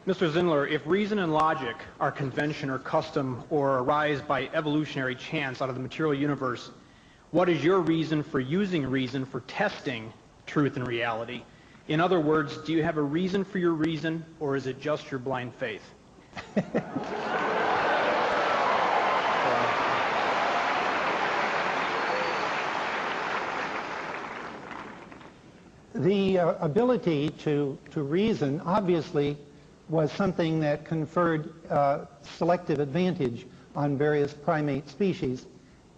Mr. Zindler, if reason and logic are convention or custom or arise by evolutionary chance out of the material universe, what is your reason for using reason for testing truth and reality? In other words, do you have a reason for your reason, or is it just your blind faith? The ability to reason obviously was something that conferred selective advantage on various primate species.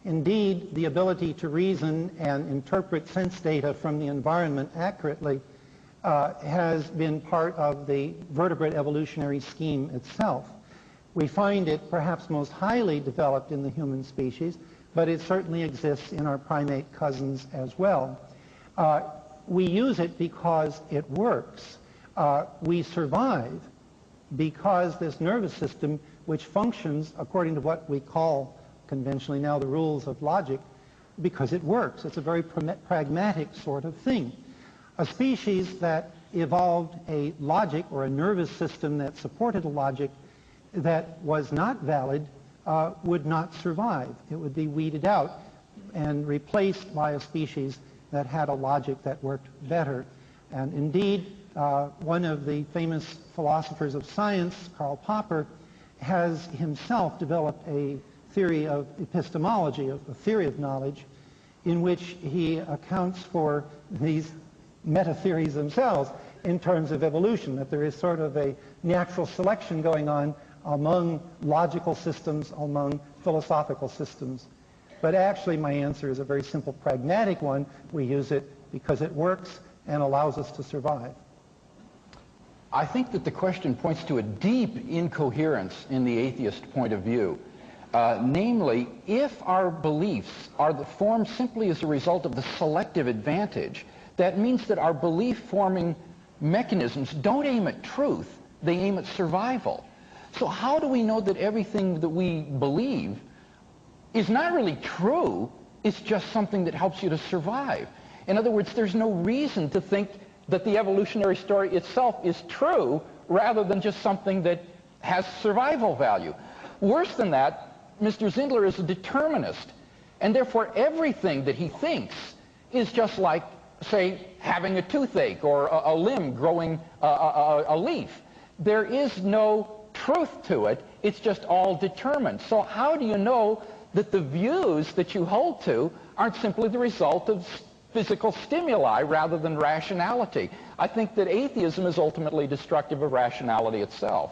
Indeed, the ability to reason and interpret sense data from the environment accurately has been part of the vertebrate evolutionary scheme itself. We find it perhaps most highly developed in the human species, but it certainly exists in our primate cousins as well. We use it because it works. We survive because this nervous system, which functions according to what we call conventionally now the rules of logic, because it works. It's a very pragmatic sort of thing. A species that evolved a logic or a nervous system that supported a logic that was not valid would not survive. It would be weeded out and replaced by a species that had a logic that worked better. And indeed, one of the famous philosophers of science, Karl Popper, has himself developed a theory of epistemology, a theory of knowledge, in which he accounts for these meta-theories themselves in terms of evolution, that there is sort of a natural selection going on among logical systems, among philosophical systems. But actually my answer is a very simple pragmatic one. We use it because it works and allows us to survive. I think that the question points to a deep incoherence in the atheist point of view. Namely, if our beliefs are formed simply as a result of the selective advantage, that means that our belief-forming mechanisms don't aim at truth, they aim at survival. So how do we know that everything that we believe is not really true, it's just something that helps you to survive? In other words, there's no reason to think that the evolutionary story itself is true rather than just something that has survival value. Worse than that, Mr. Zindler is a determinist, and therefore everything that he thinks is just like, say, having a toothache or a limb growing a leaf. There is no truth to it, it's just all determined. So how do you know that the views that you hold to aren't simply the result of physical stimuli rather than rationality? I think that atheism is ultimately destructive of rationality itself.